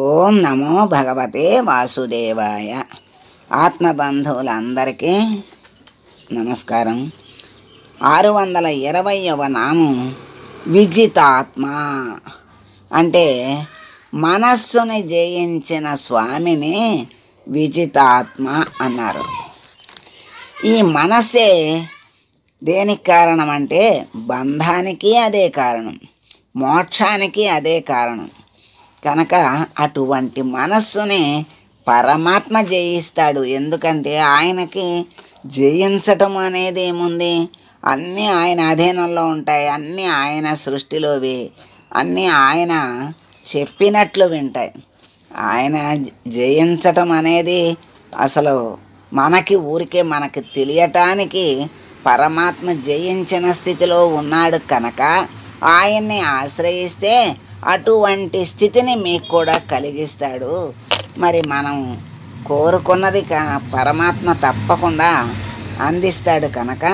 ఓం నమో భగవతే వాసుదేవాయ. ఆత్మబంధువులందరికీ నమస్కారం. 620వ నామం విజితాత్మ. అంటే మనస్సుని జయించిన స్వామిని విజితాత్మ అన్నారు. ఈ మనస్సే దేనికి కారణం అంటే బంధానికి అదే కారణం, మోక్షానికి అదే కారణం. కనుక అటువంటి మనస్సుని పరమాత్మ జయిస్తాడు. ఎందుకంటే ఆయనకి జయించటం అనేది ఏముంది, అన్నీ ఆయన అధీనంలో ఉంటాయి, అన్నీ ఆయన సృష్టిలోవి, అన్నీ ఆయన చెప్పినట్లు వింటాయి. ఆయన జయించటం అనేది అసలు మనకి తెలియటానికి పరమాత్మ జయించిన స్థితిలో ఉన్నాడు. కనుక ఆయన్ని ఆశ్రయిస్తే అటువంటి స్థితిని మీకు కూడా కలిగిస్తాడు. మరి మనం కోరుకున్నది పరమాత్మ తప్పకుండా అందిస్తాడు. కనుక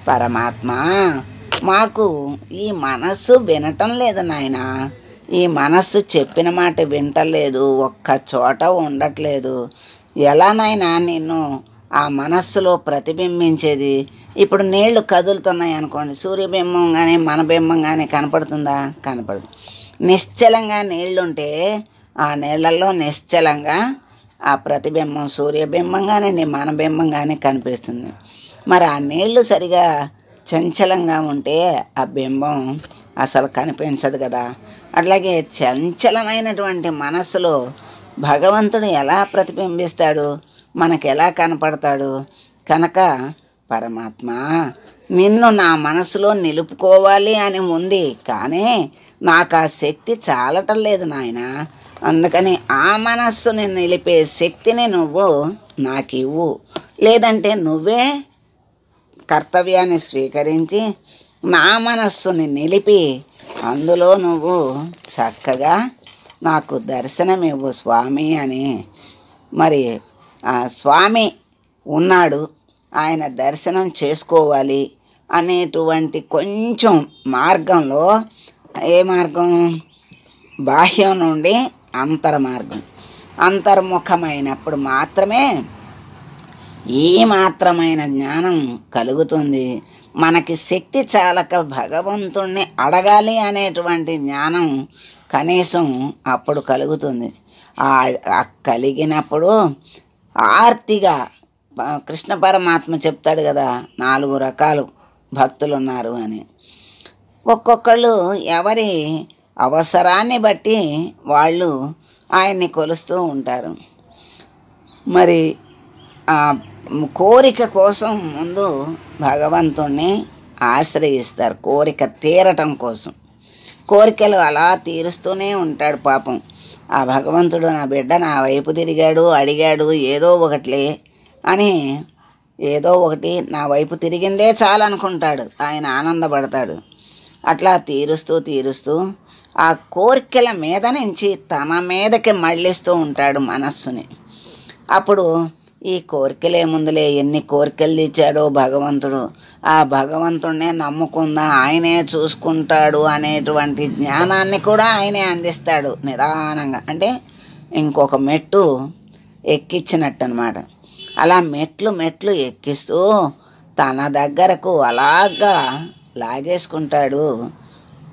పరమాత్మ మాకు ఈ మనస్సు వినటం లేదు నాయన, ఈ మనస్సు చెప్పిన మాట వింటలేదు, ఒక్క చోట ఉండట్లేదు. ఎలా నాయనా నిన్ను ఆ మనస్సులో ప్రతిబింబించేది? ఇప్పుడు నీళ్లు కదులుతున్నాయి అనుకోండి, సూర్యబింబం కానీ మన బింబం కానీ కనపడుతుందా? కనపడదు. నిశ్చలంగా నీళ్లుంటే ఆ నీళ్ళల్లో నిశ్చలంగా ఆ ప్రతిబింబం సూర్యబింబం కానీ మన బింబం కానీ కనిపిస్తుంది. మరి ఆ నీళ్లు సరిగా చంచలంగా ఉంటే ఆ బింబం అసలు కనిపించదు కదా. అట్లాగే చంచలమైనటువంటి మనస్సులో భగవంతుడు ఎలా ప్రతిబింబిస్తాడు, మనకు ఎలా కనపడతాడు? కనుక పరమాత్మ నిన్ను నా మనసులో నిలుపుకోవాలి అని ఉంది, కానీ నాకు ఆ శక్తి చాలటం లేదు నాయన. అందుకని ఆ మనస్సుని నిలిపే శక్తిని నువ్వు నాకు ఇవ్వు, లేదంటే నువ్వే కర్తవ్యాన్ని స్వీకరించి నా మనస్సుని నిలిపి అందులో నువ్వు చక్కగా నాకు దర్శనమివ్వు స్వామి అని. మరి ఆ స్వామి ఉన్నాడు, ఆయన దర్శనం చేసుకోవాలి అనేటువంటి కొంచెం మార్గంలో, ఏ మార్గం? బాహ్యం నుండి అంతర్మార్గం. అంతర్ముఖమైనప్పుడు మాత్రమే ఈ మాత్రమైన జ్ఞానం కలుగుతుంది. మనకి శక్తి చాలక భగవంతుణ్ణి అడగాలి అనేటువంటి జ్ఞానం కనీసం అప్పుడు కలుగుతుంది. కలిగినప్పుడు ఆర్తిగా కృష్ణ పరమాత్మ చెప్తాడు కదా, 4 రకాలు భక్తులు ఉన్నారు అని. ఒక్కొక్కళ్ళు ఎవరి అవసరాన్ని బట్టి వాళ్ళు ఆయన్ని కొలుస్తూ ఉంటారు. మరి ఆ కోరిక కోసం ముందు భగవంతుణ్ణి ఆశ్రయిస్తారు, కోరిక తీరటం కోసం. కోరికలు అలా తీరుస్తూనే ఉంటాడు పాపం. ఆ భగవంతుడు నా బిడ్డ నా వైపు తిరిగాడు, అడిగాడు ఏదో ఒకట్లే అని, ఏదో ఒకటి నా వైపు తిరిగిందే చాలనుకుంటాడు, ఆయన ఆనందపడతాడు. అట్లా తీరుస్తూ ఆ కోరికల మీద నుంచి తన మీదకి మళ్ళిస్తూ ఉంటాడు మనస్సుని. అప్పుడు ఈ కోరికలేముందులే, ఎన్ని కోరికలు తీర్చాడో భగవంతుడు, ఆ భగవంతుడినే నమ్ముకుందా, ఆయనే చూసుకుంటాడు అనేటువంటి జ్ఞానాన్ని కూడా ఆయనే అందిస్తాడు నిదానంగా. అంటే ఇంకొక మెట్టు ఎక్కించినట్టు అనమాట. అలా మెట్లు ఎక్కిస్తూ తన దగ్గరకు అలాగా లాగేసుకుంటాడు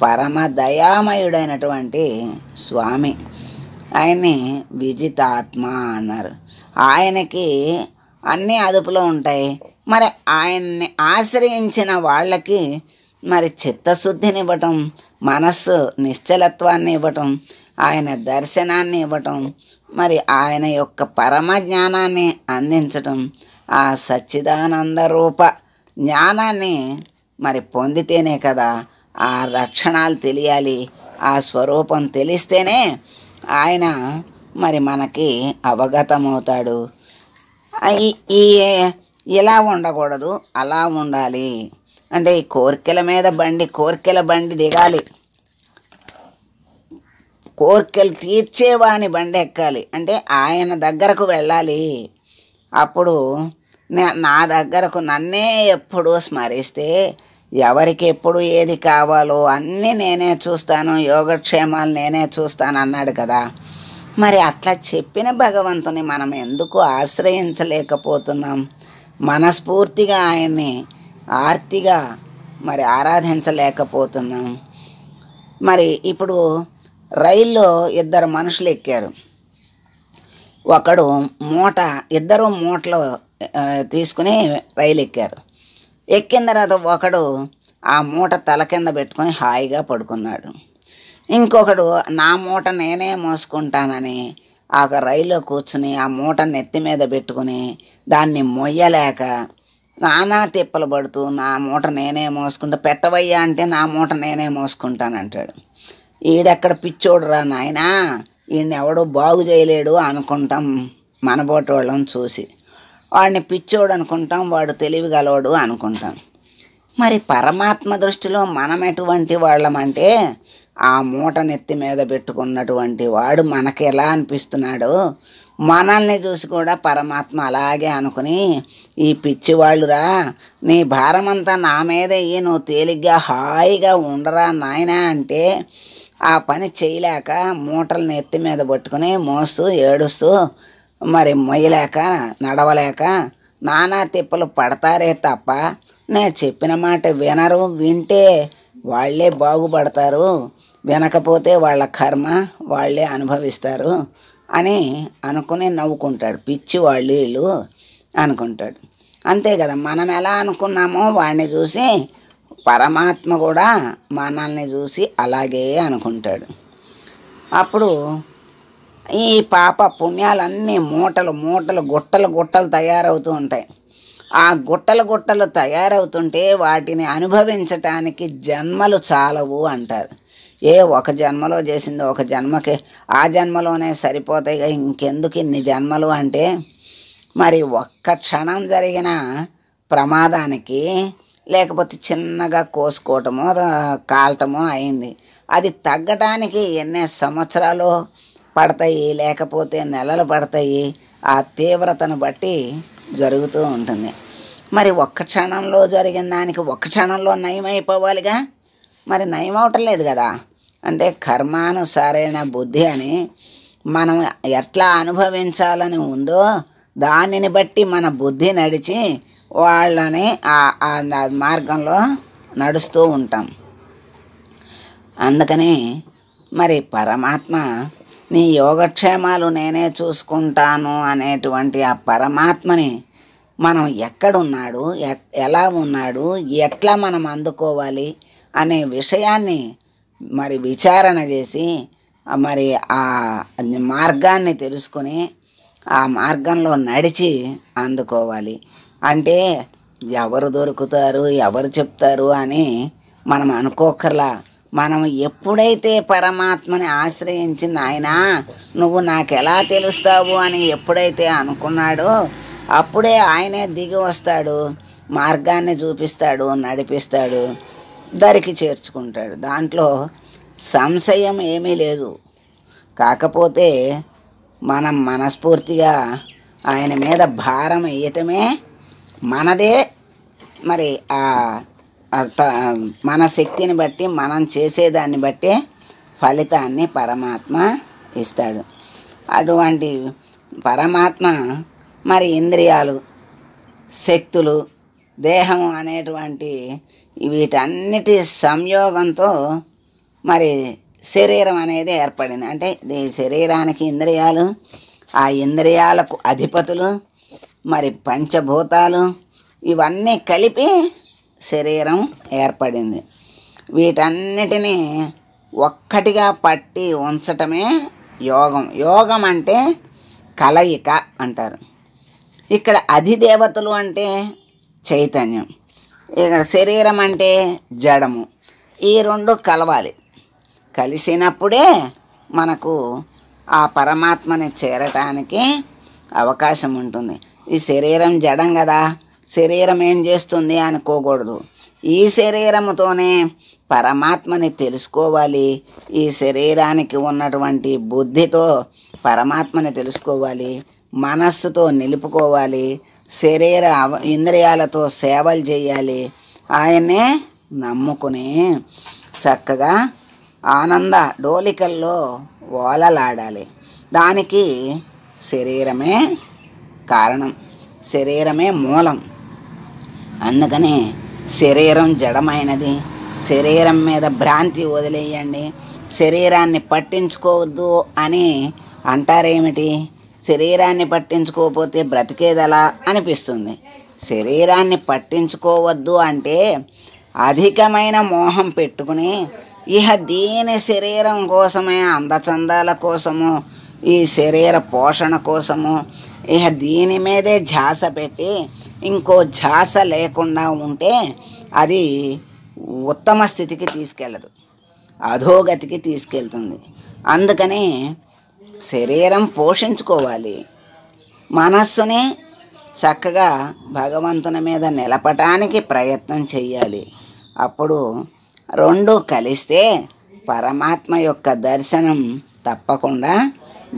పరమ దయామయుడైనటువంటి స్వామి. ఆయన్ని విజితాత్మ అన్నారు. ఆయనకి అన్నీ అదుపులో ఉంటాయి. మరి ఆయన్ని ఆశ్రయించిన వాళ్ళకి మరి చిత్తశుద్ధిని ఇవ్వటం, మనస్సు నిశ్చలత్వాన్ని ఇవ్వటం, ఆయన దర్శనాన్ని ఇవ్వటం, మరి ఆయన యొక్క పరమ జ్ఞానాన్ని అందించటం, ఆ సచ్చిదానంద రూప జ్ఞానాన్ని మరి పొందితేనే కదా ఆ లక్షణాలు తెలియాలి, ఆ స్వరూపం తెలిస్తేనే ఆయన మరి మనకి అవగతమవుతాడు. ఇలా ఉండకూడదు, అలా ఉండాలి అంటే ఈ కోరికల బండి దిగాలి, కోరికలు తీర్చేవాని బండి ఎక్కాలి. అంటే ఆయన దగ్గరకు వెళ్ళాలి. అప్పుడు నా దగ్గరకు నన్నే ఎప్పుడూ స్మరిస్తే ఎవరికి ఎప్పుడు ఏది కావాలో అన్నీ నేనే చూస్తాను, యోగక్షేమాలు నేనే చూస్తాను అన్నాడు కదా. మరి అట్లా చెప్పిన భగవంతుని మనం ఎందుకు ఆశ్రయించలేకపోతున్నాం? మనస్ఫూర్తిగా ఆయన్ని ఆర్తిగా మరి ఆరాధించలేకపోతున్నాం. మరి ఇప్పుడు రైల్లో ఇద్దరు మనుషులు ఎక్కారు. ఒకడు ఇద్దరు మూటలు తీసుకుని రైలు ఎక్కారు. ఎక్కిన తర్వాత ఒకడు ఆ మూట తల కింద పెట్టుకొని హాయిగా పడుకున్నాడు. ఇంకొకడు నా మూట నేనే మోసుకుంటానని ఆ రైల్లో కూర్చుని ఆ మూట నెత్తి మీద పెట్టుకుని దాన్ని మొయ్యలేక నానా తిప్పలు పడుతూ నా మూట నేనే మోసుకుంటా, పెట్టవయ్యా అంటే నా మూట నేనే మోసుకుంటానంటాడు. ఈడెక్కడ పిచ్చోడురా నాయనా, ఈయన్ని ఎవడో బాగు చేయలేడు అనుకుంటాం మనబోటి వాళ్ళని చూసి. వాడిని పిచ్చోడు అనుకుంటాం, వాడు తెలివి గలవాడు అనుకుంటాం. మరి పరమాత్మ దృష్టిలో మనం ఎటువంటి వాళ్ళమంటే ఆ మూట నెత్తి మీద పెట్టుకున్నటువంటి వాడు మనకి ఎలా అనిపిస్తున్నాడో మనల్ని చూసి కూడా పరమాత్మ అలాగే అనుకుని, ఈ పిచ్చివాళ్ళురా, నీ భారమంతా నా మీద నువ్వు తేలిగ్గా హాయిగా ఉండరా నాయనా అంటే ఆ పని చేయలేక మూటలు నెత్తి మీద పట్టుకుని మోస్తూ ఏడుస్తూ మరి మొయ్యలేక నడవలేక నానా తిప్పలు పడతారే తప్ప నేను చెప్పిన మాట వినరు. వింటే వాళ్ళే బాగుపడతారు, వినకపోతే వాళ్ళ కర్మ వాళ్ళే అనుభవిస్తారు అని అనుకుని నవ్వుకుంటాడు. పిచ్చి వాళ్ళు వీళ్ళు అనుకుంటాడు. అంతే కదా, మనం ఎలా అనుకున్నామో వాడిని చూసి పరమాత్మ కూడా మనల్ని చూసి అలాగే అనుకుంటాడు. అప్పుడు ఈ పాప పుణ్యాలన్నీ మూటలు మూటలు గుట్టలు గుట్టలు తయారవుతూ ఉంటాయి. ఆ గుట్టలు తయారవుతుంటే వాటిని అనుభవించటానికి జన్మలు చాలవు అంటారు. ఒక జన్మలో చేసింది ఒక జన్మకి ఆ జన్మలోనే సరిపోతాయిగా, ఇంకెందుకు ఇన్ని జన్మలు అంటే మరి ఒక్క క్షణం జరిగిన ప్రమాదానికి లేకపోతే చిన్నగా కోసుకోవటమో కాలటమో అయింది, అది తగ్గటానికి ఎన్ని సంవత్సరాలు పడతాయి, లేకపోతే నెలలు పడతాయి. ఆ తీవ్రతను బట్టి జరుగుతూ ఉంటుంది. మరి ఒక్క క్షణంలో జరిగిన దానికి ఒక్క క్షణంలో నయమైపోవాలిగా, మరి నయం అవటం లేదు కదా. అంటే కర్మానుసారైన బుద్ధి అని మనం ఎట్లా అనుభవించాలని ఉందో దానిని బట్టి మన బుద్ధి నడిచి వాళ్ళని ఆ మార్గంలో నడుస్తూ ఉంటాం. అందుకని మరి పరమాత్మ నీ యోగక్షేమాలు నేనే చూసుకుంటాను అనేటువంటి ఆ పరమాత్మని మనం ఎక్కడున్నాడు, ఎలా ఉన్నాడు, ఎట్లా మనం అందుకోవాలి అనే విషయాన్ని మరి విచారణ చేసి మరి ఆ మార్గాన్ని తెలుసుకొని ఆ మార్గంలో నడిచి అందుకోవాలి. అంటే ఎవరు దొరుకుతారు, ఎవరు చెప్తారు అని మనం అనుకోకర్లా. మనం ఎప్పుడైతే పరమాత్మని ఆశ్రయించి నాయనా నువ్వు నాకు ఎలా తెలుస్తావు అని ఎప్పుడైతే అనుకున్నాడో అప్పుడే ఆయనే దిగి వస్తాడు, మార్గాన్ని చూపిస్తాడు, నడిపిస్తాడు, దరికి చేర్చుకుంటాడు. దాంట్లో సంశయం ఏమీ లేదు. కాకపోతే మనం మనస్ఫూర్తిగా ఆయన మీద భారం వేయటమే మనదే. మరి మన శక్తిని బట్టి మనం చేసేదాన్ని బట్టే ఫలితాన్ని పరమాత్మ ఇస్తాడు. అటువంటి పరమాత్మ మరి ఇంద్రియాలు, శక్తులు, దేహం అనేటువంటి వీటన్నిటి సంయోగంతో మరి శరీరం అనేది ఏర్పడింది. అంటే ఈ శరీరానికి ఇంద్రియాలు, ఆ ఇంద్రియాలకు అధిపతులు, మరి పంచభూతాలు ఇవన్నీ కలిపి శరీరం ఏర్పడింది. వీటన్నిటినీ ఒక్కటిగా పట్టి ఉంచటమే యోగం. యోగం అంటే కలయిక అంటారు. ఇక్కడ అధిదేవతలు అంటే చైతన్యం, ఇక్కడ శరీరం అంటే జడము. ఈ రెండు కలవాలి. కలిసినప్పుడే మనకు ఆ పరమాత్మని చేరటానికి అవకాశం ఉంటుంది. ఈ శరీరం జడం కదా, శరీరం ఏం చేస్తుంది అనుకోకూడదు. ఈ శరీరముతోనే పరమాత్మని తెలుసుకోవాలి. ఈ శరీరానికి ఉన్నటువంటి బుద్ధితో పరమాత్మని తెలుసుకోవాలి, మనస్సుతో నిలుపుకోవాలి, శరీర ఇంద్రియాలతో సేవలు చేయాలి. ఆయన్నే నమ్ముకుని చక్కగా ఆనంద డోలికల్లో ఓలలాడాలి. దానికి శరీరమే కారణం, శరీరమే మూలం. అందుకని శరీరం జడమైనది, శరీరం మీద భ్రాంతి వదిలేయండి, శరీరాన్ని పట్టించుకోవద్దు అని అంటారేమిటి? శరీరాన్ని పట్టించుకోకపోతే బ్రతికేదలా అనిపిస్తుంది. శరీరాన్ని పట్టించుకోవద్దు అంటే అధికమైన మోహం పెట్టుకుని ఇహ దీని శరీరం కోసమే, అందచందాల కోసము, ఈ శరీర పోషణ కోసము ఇహ దీని మీదే ధ్యాస పెట్టి ఇంకో ధ్యాస లేకుండా ఉంటే అది ఉత్తమ స్థితికి తీసుకెళ్ళదు, అధోగతికి తీసుకెళ్తుంది. అందుకని శరీరం పోషించుకోవాలి, మనస్సుని చక్కగా భగవంతుని మీద నిలపటానికి ప్రయత్నం చెయ్యాలి. అప్పుడు రెండు కలిస్తే పరమాత్మ యొక్క దర్శనం తప్పకుండా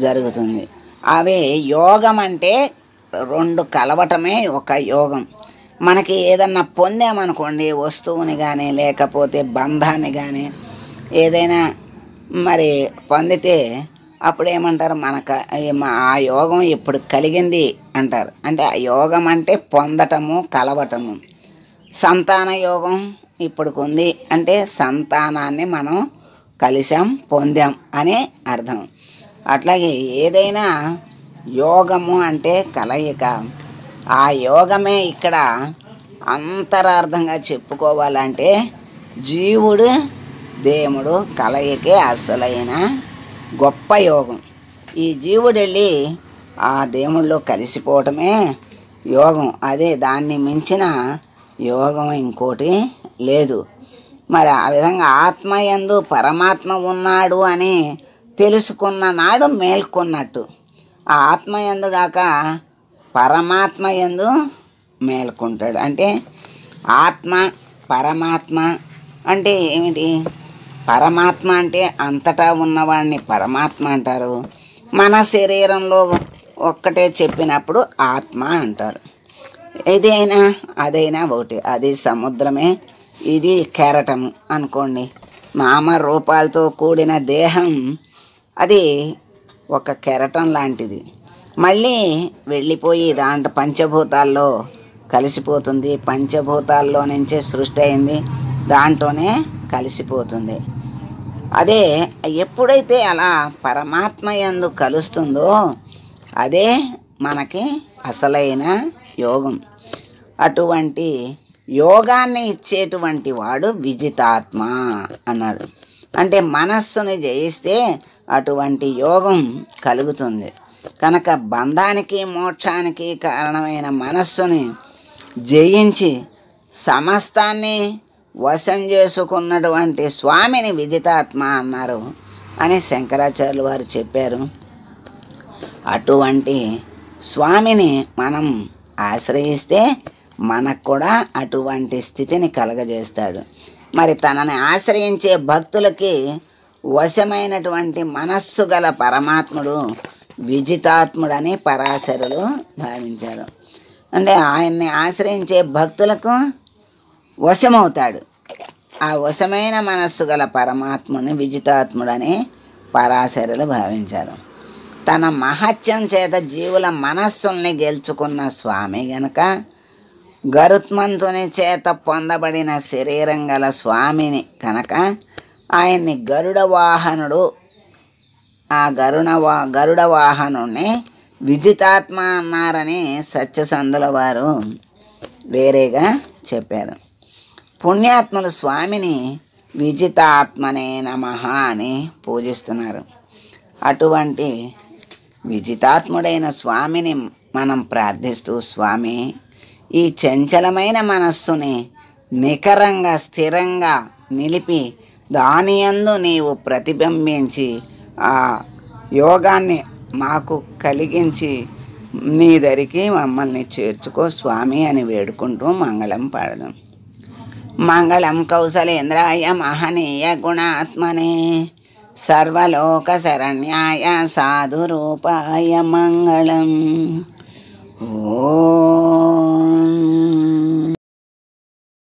జరుగుతుంది. అవి యోగం అంటే రెండు కలవటమే ఒక యోగం. మనకి ఏదన్నా పొందామనుకోండి, వస్తువుని కానీ లేకపోతే బంధాన్ని కానీ ఏదైనా మరి పొందితే అప్పుడు ఏమంటారు? ఆ యోగం ఇప్పుడు కలిగింది అంటారు. అంటే ఆ యోగం అంటే పొందటము, కలవటము. సంతాన యోగం ఇప్పుడు ఉంది అంటే సంతానాన్ని మనం కలిసాం, పొందాం అని అర్థం. అట్లాగే ఏదైనా యోగము అంటే కలయిక. ఆ యోగమే ఇక్కడ అంతరార్థంగా చెప్పుకోవాలంటే జీవుడు దేవుడు కలయికే అసలైన గొప్ప యోగం. ఈ జీవుడు వెళ్ళి ఆ దేవుళ్ళలో కలిసిపోవటమే యోగం. అదే, దాన్ని మించిన యోగం ఇంకోటి లేదు. మరి ఆ విధంగా ఆత్మయందు పరమాత్మ ఉన్నాడు అని తెలుసుకున్న నాడు మేల్కొన్నట్టు. ఆ ఆత్మయందు గాక పరమాత్మ యందు మేల్కొంటాడు. అంటే ఆత్మ పరమాత్మ అంటే ఏమిటి? పరమాత్మ అంటే అంతటా ఉన్నవాడిని పరమాత్మ అంటారు. మన శరీరంలో ఒక్కటే చెప్పినప్పుడు ఆత్మ అంటారు. ఏదైనా అదైనా ఒకటి. అది సముద్రమే, ఇది కెరటము అనుకోండి. నామరూపాలతో కూడిన దేహం అది ఒక కెరటం లాంటిది. మళ్ళీ వెళ్ళిపోయి దాంట్లో పంచభూతాల్లో కలిసిపోతుంది. పంచభూతాల్లో నుంచే సృష్టి అయింది, దాంట్లోనే కలిసిపోతుంది. అదే ఎప్పుడైతే అలా పరమాత్మ యందు కలుస్తుందో అదే మనకి అసలైన యోగం. అటువంటి యోగాన్ని ఇచ్చేటువంటి వాడు విజితాత్మ అన్నాడు. అంటే మనస్సుని జయిస్తే అటువంటి యోగం కలుగుతుంది. కనుక బంధానికి మోక్షానికి కారణమైన మనస్సుని జయించి సమస్తాన్ని వశం చేసుకున్నటువంటి స్వామిని విజితాత్మ అన్నారు అని శంకరాచార్యులు వారు చెప్పారు. అటువంటి స్వామిని మనం ఆశ్రయిస్తే మనకు కూడా అటువంటి స్థితిని కలగజేస్తాడు. మరి తనని ఆశ్రయించే భక్తులకి వశమైనటువంటి మనస్సు గల పరమాత్ముడు విజితాత్ముడని పరాశరులు భావించారు. అంటే ఆయన్ని ఆశ్రయించే భక్తులకు వశమవుతాడు. ఆ వశమైన మనస్సు గల పరమాత్ముని విజితాత్ముడని పరాశరులు భావించారు. తన మహత్యం చేత జీవుల మనస్సుల్ని గెలుచుకున్న స్వామి గనక గరుత్మంతుని చేత పొందబడిన శరీరం గల స్వామిని కనుక ఆయన్ని గరుడ వాహనుడు, ఆ గరుడ వాహనుడిని విజితాత్మ అన్నారని సత్యసంధుల వారు వేరేగా చెప్పారు. పుణ్యాత్ములు స్వామిని విజితాత్మనే నమః అని పూజిస్తున్నారు. అటువంటి విజితాత్ముడైన స్వామిని మనం ప్రార్థిస్తూ, స్వామి ఈ చంచలమైన మనస్సుని నికరంగా స్థిరంగా నిలిపి దానియందు నీవు ప్రతిబింబించి ఆ యోగాన్ని మాకు కలిగించి నీ దరికి మమ్మల్ని చేర్చుకో స్వామి అని వేడుకుంటూ మంగళం పాడదాం. మంగళం కౌసలేంద్రాయ మహనీయ గుణాత్మనే సర్వలోక శరణ్యాయ సాధురూపాయ మంగళం. ఓ